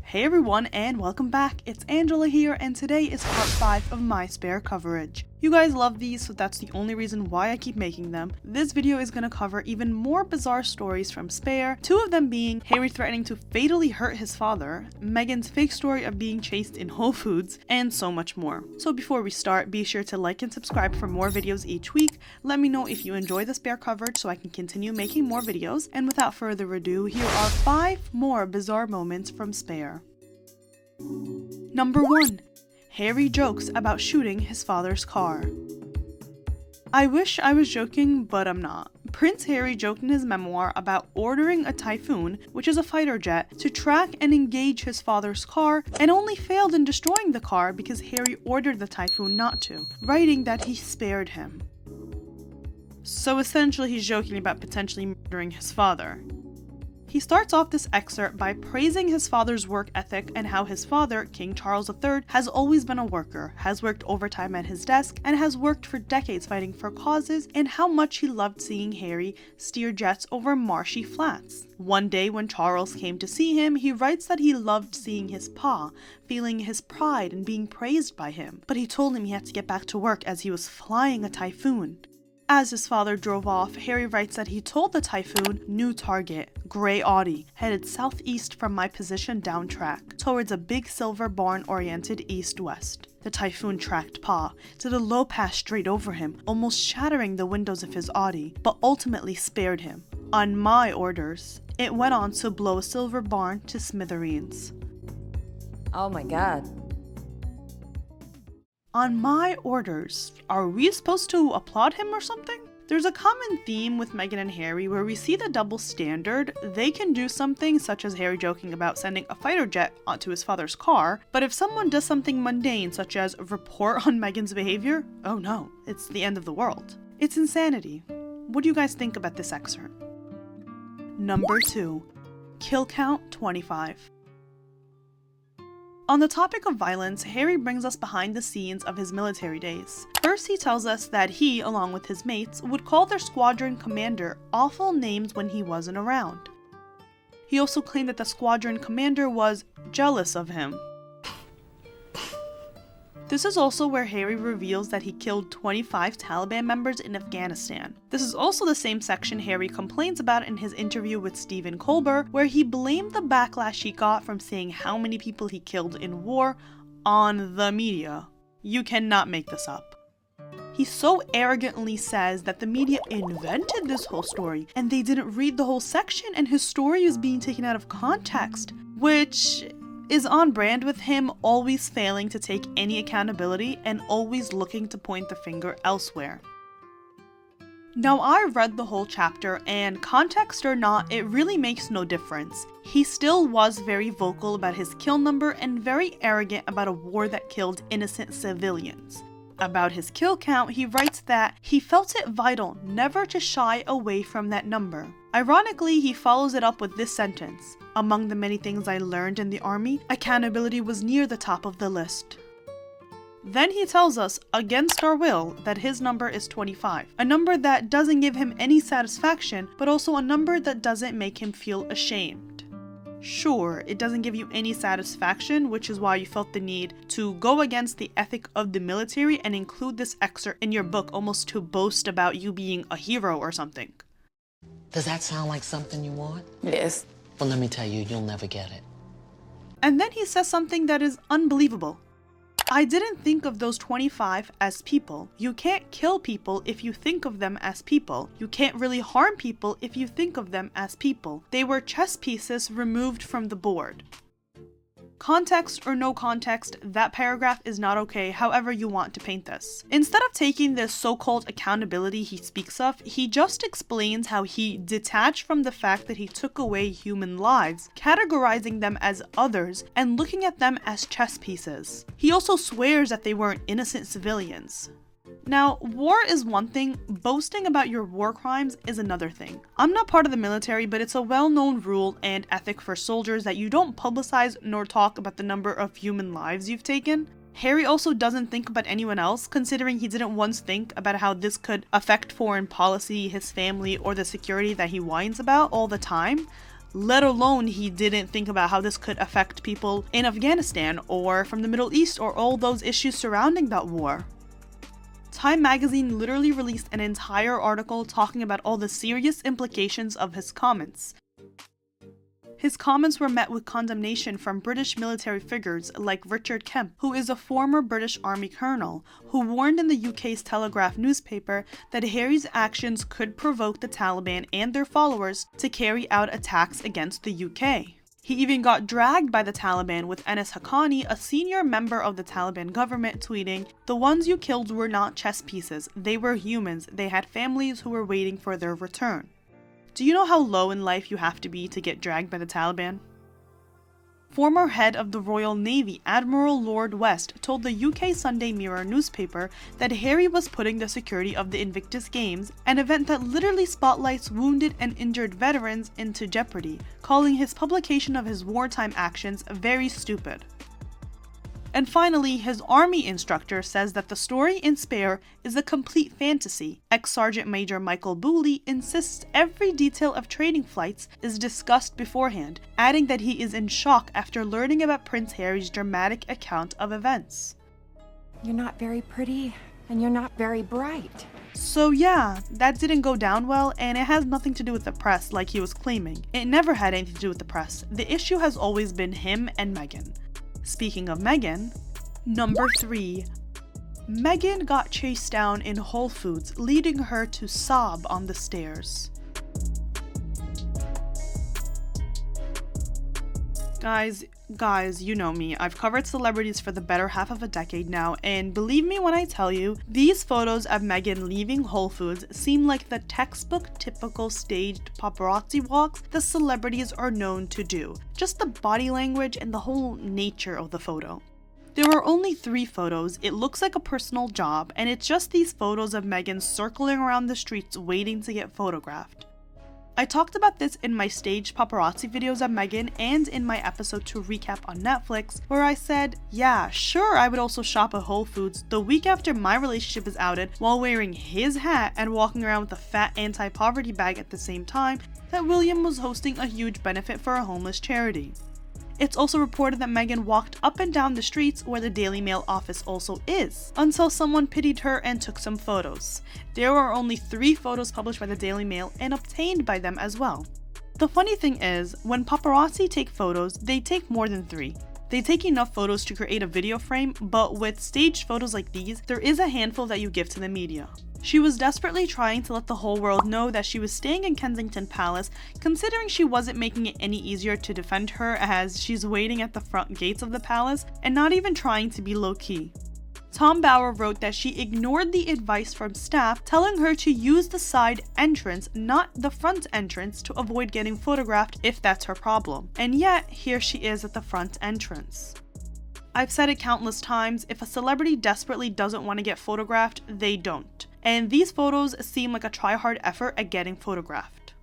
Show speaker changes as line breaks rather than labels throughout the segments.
Hey everyone, and welcome back. It's Angela here, and today is part 5 of my spare coverage. You guys love these, so that's the only reason why I keep making them. This video is going to cover even more bizarre stories from Spare, 2 of them being Harry threatening to fatally hurt his father, Meghan's fake story of being chased in Whole Foods, and so much more. So before we start, be sure to like and subscribe for more videos each week. Let me know if you enjoy the Spare coverage so I can continue making more videos, and without further ado, here are 5 more bizarre moments from Spare. Number 1. Harry jokes about shooting his father's car. I wish I was joking, but I'm not. Prince Harry joked in his memoir about ordering a Typhoon, which is a fighter jet, to track and engage his father's car, and only failed in destroying the car because Harry ordered the Typhoon not to, writing that he spared him. So essentially he's joking about potentially murdering his father. He starts off this excerpt by praising his father's work ethic and how his father, King Charles III, has always been a worker, has worked overtime at his desk, and has worked for decades fighting for causes, and how much he loved seeing Harry steer jets over marshy flats. One day when Charles came to see him, he writes that he loved seeing his pa, feeling his pride and being praised by him, but he told him he had to get back to work as he was flying a Typhoon. As his father drove off, Harry writes that he told the Typhoon, "New target, grey Audi, headed southeast from my position down track, towards a big silver barn oriented east-west." The Typhoon tracked Pa, did a low pass straight over him, almost shattering the windows of his Audi, but ultimately spared him. On my orders, it went on to blow a silver barn to smithereens.
Oh my god.
On my orders, are we supposed to applaud him or something? There's a common theme with Meghan and Harry where we see the double standard. They can do something, such as Harry joking about sending a fighter jet onto his father's car, but if someone does something mundane, such as report on Meghan's behavior, oh no, it's the end of the world. It's insanity. What do you guys think about this excerpt? Number 2. Kill count 25. On the topic of violence, Harry brings us behind the scenes of his military days. First, he tells us that he, along with his mates, would call their squadron commander awful names when he wasn't around. He also claimed that the squadron commander was jealous of him. This is also where Harry reveals that he killed 25 Taliban members in Afghanistan. This is also the same section Harry complains about in his interview with Stephen Colbert, where he blamed the backlash he got from saying how many people he killed in war on the media. You cannot make this up. He so arrogantly says that the media invented this whole story and they didn't read the whole section and his story is being taken out of context, which is on brand with him, always failing to take any accountability and always looking to point the finger elsewhere. Now, I read the whole chapter, and context or not, it really makes no difference. He still was very vocal about his kill number and very arrogant about a war that killed innocent civilians. About his kill count, he writes that he felt it vital never to shy away from that number. Ironically, he follows it up with this sentence: "Among the many things I learned in the army, accountability was near the top of the list." Then he tells us, against our will, that his number is 25, a number that doesn't give him any satisfaction, but also a number that doesn't make him feel ashamed. Sure, it doesn't give you any satisfaction, which is why you felt the need to go against the ethic of the military and include this excerpt in your book almost to boast about you being a hero or something.
Does that sound like something you want?
Yes.
Well, let me tell you, you'll never get it.
And then he says something that is unbelievable. I didn't think of those 25 as people. You can't kill people if you think of them as people. You can't really harm people if you think of them as people. They were chess pieces removed from the board. Context or no context, that paragraph is not okay however you want to paint this. Instead of taking this so-called accountability he speaks of, he just explains how he detached from the fact that he took away human lives, categorizing them as others and looking at them as chess pieces. He also swears that they weren't innocent civilians. Now, war is one thing, boasting about your war crimes is another thing. I'm not part of the military, but it's a well-known rule and ethic for soldiers that you don't publicize nor talk about the number of human lives you've taken. Harry also doesn't think about anyone else, considering he didn't once think about how this could affect foreign policy, his family, or the security that he whines about all the time. Let alone he didn't think about how this could affect people in Afghanistan or from the Middle East or all those issues surrounding that war. Time magazine literally released an entire article talking about all the serious implications of his comments. His comments were met with condemnation from British military figures like Richard Kemp, who is a former British Army colonel, who warned in the UK's Telegraph newspaper that Harry's actions could provoke the Taliban and their followers to carry out attacks against the UK. He even got dragged by the Taliban, with Anas Haqqani, a senior member of the Taliban government, tweeting, "The ones you killed were not chess pieces, they were humans, they had families who were waiting for their return." Do you know how low in life you have to be to get dragged by the Taliban? Former head of the Royal Navy, Admiral Lord West, told the UK Sunday Mirror newspaper that Harry was putting the security of the Invictus Games, an event that literally spotlights wounded and injured veterans, into jeopardy, calling his publication of his wartime actions very stupid. And finally, his army instructor says that the story in Spare is a complete fantasy. Ex-Sergeant Major Michael Booley insists every detail of training flights is discussed beforehand, adding that he is in shock after learning about Prince Harry's dramatic account of events.
You're not very pretty, and you're not very bright.
So yeah, that didn't go down well, and it has nothing to do with the press like he was claiming. It never had anything to do with the press. The issue has always been him and Meghan. Speaking of Meghan, number 3. Meghan got chased down in Whole Foods, leading her to sob on the stairs. Guys, you know me. I've covered celebrities for the better half of a decade now, and believe me when I tell you, these photos of Meghan leaving Whole Foods seem like the textbook typical staged paparazzi walks the celebrities are known to do. Just the body language and the whole nature of the photo. There are only 3 photos, it looks like a personal job, and it's just these photos of Meghan circling around the streets waiting to get photographed. I talked about this in my staged paparazzi videos of Meghan and in my episode to recap on Netflix, where I said, yeah, sure, I would also shop at Whole Foods the week after my relationship is outed while wearing his hat and walking around with a fat anti-poverty bag at the same time that William was hosting a huge benefit for a homeless charity. It's also reported that Meghan walked up and down the streets where the Daily Mail office also is, until someone pitied her and took some photos. There are only 3 photos published by the Daily Mail and obtained by them as well. The funny thing is, when paparazzi take photos, they take more than 3. They take enough photos to create a video frame, but with staged photos like these, there is a handful that you give to the media. She was desperately trying to let the whole world know that she was staying in Kensington Palace, considering she wasn't making it any easier to defend her as she's waiting at the front gates of the palace and not even trying to be low-key. Tom Bower wrote that she ignored the advice from staff telling her to use the side entrance, not the front entrance, to avoid getting photographed if that's her problem. And yet, here she is at the front entrance. I've said it countless times, if a celebrity desperately doesn't want to get photographed, they don't. And these photos seem like a try-hard effort at getting photographed.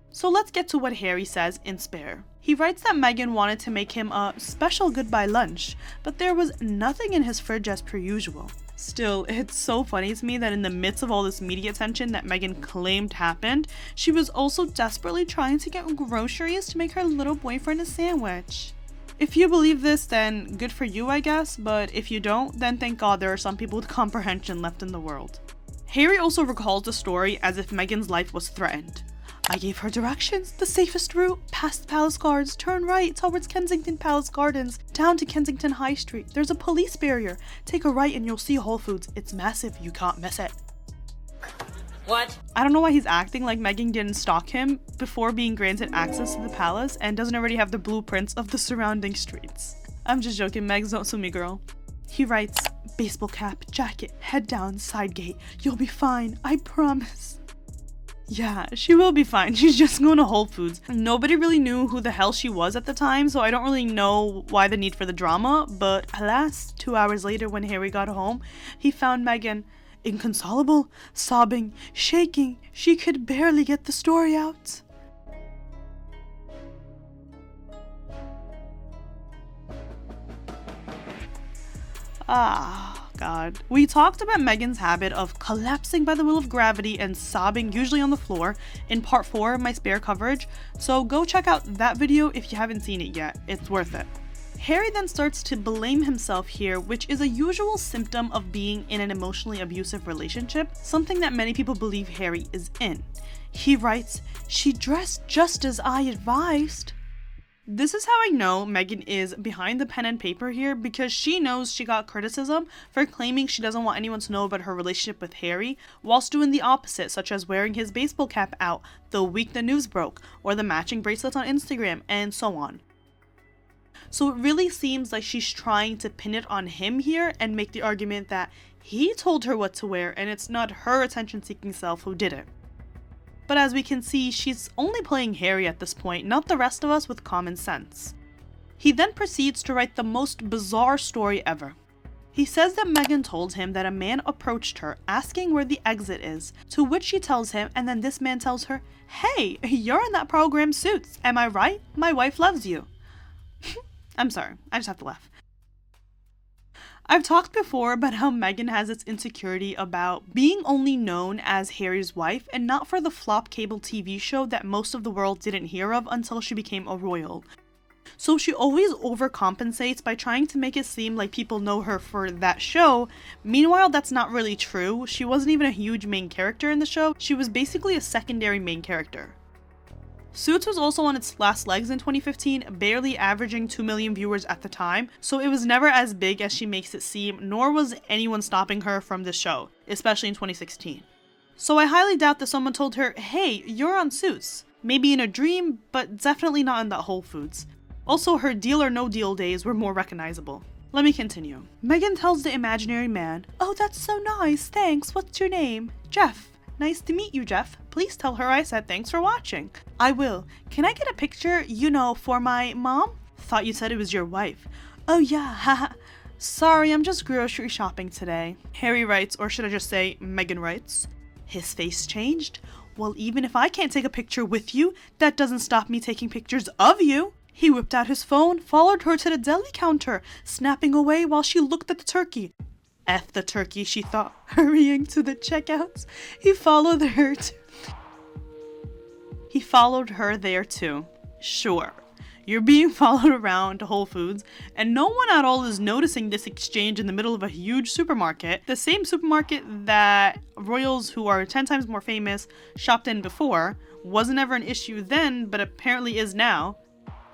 So let's get to what Harry says in Spare. He writes that Meghan wanted to make him a special goodbye lunch, but there was nothing in his fridge as per usual. Still, it's so funny to me that in the midst of all this media attention that Meghan claimed happened, she was also desperately trying to get groceries to make her little boyfriend a sandwich. If you believe this, then good for you, I guess, but if you don't, then thank God there are some people with comprehension left in the world. Harry also recalls the story as if Meghan's life was threatened. I gave her directions, the safest route, past the palace guards, turn right towards Kensington Palace Gardens, down to Kensington High Street. There's a police barrier. Take a right and you'll see Whole Foods. It's massive, you can't miss it.
What?
I don't know why he's acting like Meghan didn't stalk him before being granted access to the palace and doesn't already have the blueprints of the surrounding streets. I'm just joking, Megs, don't sue me, girl. He writes, baseball cap, jacket, head down, side gate. You'll be fine, I promise. Yeah, she will be fine. She's just going to Whole Foods. Nobody really knew who the hell she was at the time, so I don't really know why the need for the drama, but alas, 2 hours later when Harry got home, he found Meghan inconsolable, sobbing, shaking. She could barely get the story out. Ah, God. We talked about Meghan's habit of collapsing by the will of gravity and sobbing, usually on the floor, in part 4 of my spare coverage, so go check out that video if you haven't seen it yet. It's worth it. Harry then starts to blame himself here, which is a usual symptom of being in an emotionally abusive relationship, something that many people believe Harry is in. He writes, "She dressed just as I advised." This is how I know Meghan is behind the pen and paper here, because she knows she got criticism for claiming she doesn't want anyone to know about her relationship with Harry, whilst doing the opposite, such as wearing his baseball cap out the week the news broke, or the matching bracelets on Instagram, and so on. So it really seems like she's trying to pin it on him here and make the argument that he told her what to wear and it's not her attention-seeking self who did it. But as we can see, she's only playing Harry at this point, not the rest of us with common sense. He then proceeds to write the most bizarre story ever. He says that Meghan told him that a man approached her asking where the exit is, to which she tells him, and then this man tells her, "Hey, you're in that program Suits, am I right? My wife loves you." I'm sorry, I just have to laugh. I've talked before about how Meghan has its insecurity about being only known as Harry's wife and not for the flop cable TV show that most of the world didn't hear of until she became a royal. So she always overcompensates by trying to make it seem like people know her for that show. Meanwhile, that's not really true. She wasn't even a huge main character in the show. She was basically a secondary main character. Suits was also on its last legs in 2015, barely averaging 2 million viewers at the time, so it was never as big as she makes it seem, nor was anyone stopping her from the show, especially in 2016. So I highly doubt that someone told her, "Hey, you're on Suits." Maybe in a dream, but definitely not in that Whole Foods. Also, her Deal or No Deal days were more recognizable. Let me continue. Meghan tells the imaginary man, "Oh, that's so nice, thanks, what's your name?" "Jeff." "Nice to meet you, Jeff. Please tell her I said thanks for watching." "I will. Can I get a picture, for my mom?" "Thought you said it was your wife." "Oh yeah, haha. Sorry, I'm just grocery shopping today." Harry writes, or should I just say Meghan writes, "His face changed. Well, even if I can't take a picture with you, that doesn't stop me taking pictures of you." He whipped out his phone, followed her to the deli counter, snapping away while she looked at the turkey. F the turkey, she thought, hurrying to the checkouts. He followed her there too. Sure, you're being followed around to Whole Foods, and no one at all is noticing this exchange in the middle of a huge supermarket, the same supermarket that royals who are 10 times more famous shopped in before. Wasn't ever an issue then, but apparently is now.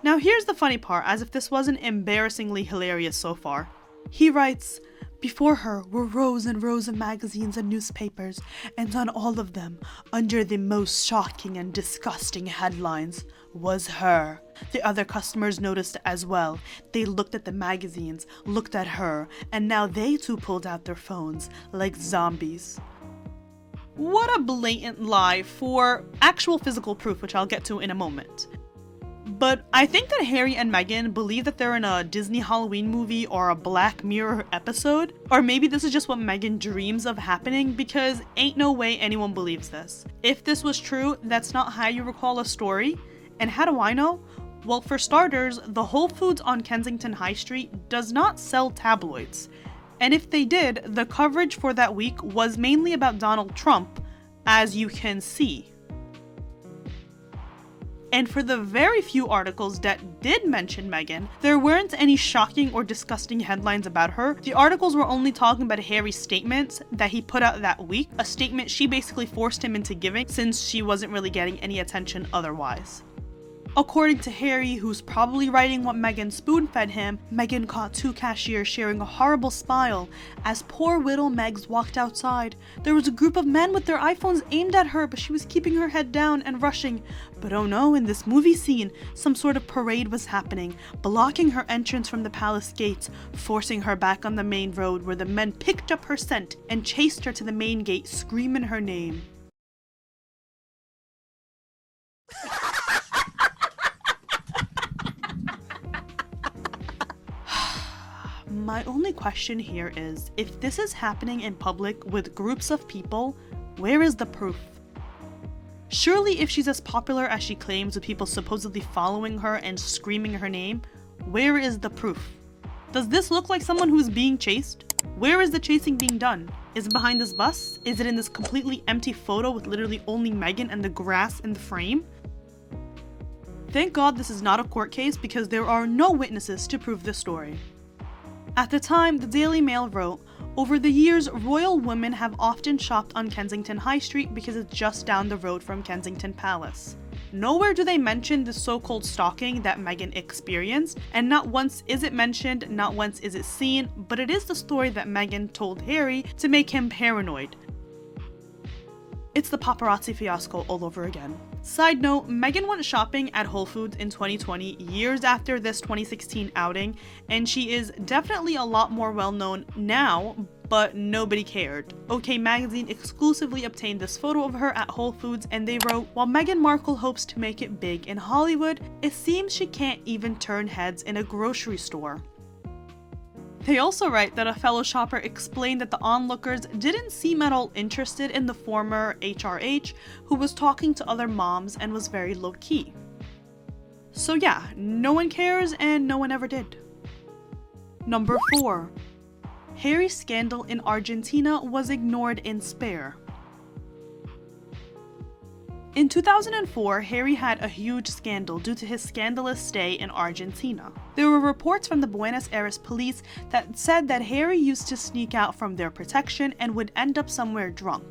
Now here's the funny part, as if this wasn't embarrassingly hilarious so far. He writes, "Before her were rows and rows of magazines and newspapers, and on all of them, under the most shocking and disgusting headlines, was her. The other customers noticed as well. They looked at the magazines, looked at her, and now they too pulled out their phones, like zombies." What a blatant lie for actual physical proof, which I'll get to in a moment. But I think that Harry and Meghan believe that they're in a Disney Halloween movie or a Black Mirror episode. Or maybe this is just what Meghan dreams of happening, because ain't no way anyone believes this. If this was true, that's not how you recall a story. And how do I know? Well, for starters, the Whole Foods on Kensington High Street does not sell tabloids. And if they did, the coverage for that week was mainly about Donald Trump, as you can see. And for the very few articles that did mention Meghan, there weren't any shocking or disgusting headlines about her. The articles were only talking about Harry's statements that he put out that week, a statement she basically forced him into giving since she wasn't really getting any attention otherwise. According to Harry, who's probably writing what Meghan spoon-fed him, Meghan caught 2 cashiers sharing a horrible smile as poor widow Megs walked outside. There was a group of men with their iPhones aimed at her, but she was keeping her head down and rushing. But oh no, in this movie scene, some sort of parade was happening, blocking her entrance from the palace gates, forcing her back on the main road where the men picked up her scent and chased her to the main gate, screaming her name. My only question here is, if this is happening in public with groups of people, where is the proof? Surely if she's as popular as she claims with people supposedly following her and screaming her name, where is the proof? Does this look like someone who's being chased? Where is the chasing being done? Is it behind this bus? Is it in this completely empty photo with literally only Meghan and the grass in the frame? Thank God this is not a court case because there are no witnesses to prove this story. At the time, the Daily Mail wrote, "Over the years, royal women have often shopped on Kensington High Street because it's just down the road from Kensington Palace." Nowhere do they mention the so-called stalking that Meghan experienced, and not once is it mentioned, not once is it seen, but it is the story that Meghan told Harry to make him paranoid. It's the paparazzi fiasco all over again. Side note, Meghan went shopping at Whole Foods in 2020, years after this 2016 outing, and she is definitely a lot more well known now, but nobody cared. OK Magazine exclusively obtained this photo of her at Whole Foods, and they wrote, "While Meghan Markle hopes to make it big in Hollywood, it seems she can't even turn heads in a grocery store." They also write that a fellow shopper explained that the onlookers didn't seem at all interested in the former HRH, who was talking to other moms and was very low-key. So yeah, no one cares and no one ever did. Number 4. Harry's scandal in Argentina was ignored in Spare. In 2004, Harry had a huge scandal due to his scandalous stay in Argentina. There were reports from the Buenos Aires police that said that Harry used to sneak out from their protection and would end up somewhere drunk.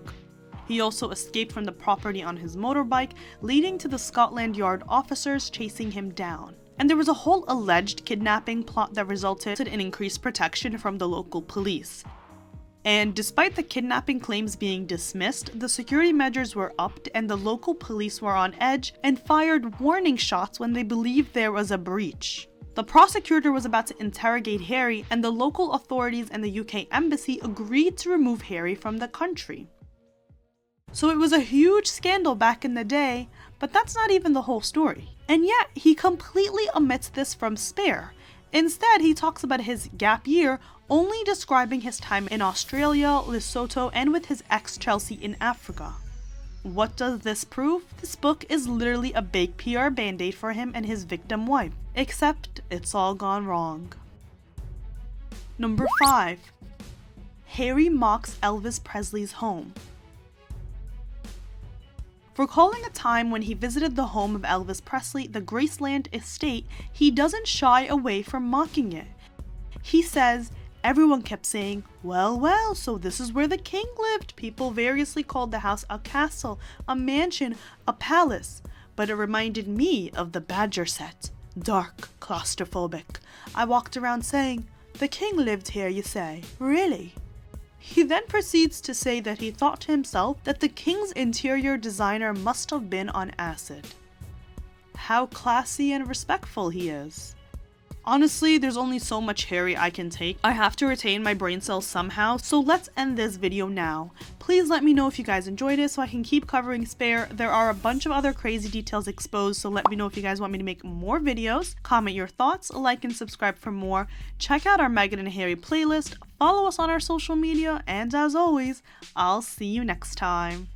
He also escaped from the property on his motorbike, leading to the Scotland Yard officers chasing him down. And there was a whole alleged kidnapping plot that resulted in increased protection from the local police. And despite the kidnapping claims being dismissed, the security measures were upped and the local police were on edge and fired warning shots when they believed there was a breach. The prosecutor was about to interrogate Harry, and the local authorities and the UK embassy agreed to remove Harry from the country. So it was a huge scandal back in the day, but that's not even the whole story. And yet, he completely omits this from Spare. Instead, he talks about his gap year, only describing his time in Australia, Lesotho, and with his ex Chelsea in Africa. What does this prove? This book is literally a big PR band-aid for him and his victim wife. Except, it's all gone wrong. Number 5. Harry mocks Elvis Presley's home. Recalling a time when he visited the home of Elvis Presley, the Graceland estate, he doesn't shy away from mocking it. He says, "Everyone kept saying, 'Well, well, so this is where the king lived.' People variously called the house a castle, a mansion, a palace, but it reminded me of the Badger set. Dark, claustrophobic. I walked around saying, 'The king lived here, you say? Really?'" He then proceeds to say that he thought to himself that the king's interior designer must have been on acid. How classy and respectful he is. Honestly, there's only so much Harry I can take. I have to retain my brain cells somehow, so let's end this video now. Please let me know if you guys enjoyed it so I can keep covering Spare. There are a bunch of other crazy details exposed, so let me know if you guys want me to make more videos. Comment your thoughts, like and subscribe for more. Check out our Meghan and Harry playlist, follow us on our social media, and as always, I'll see you next time.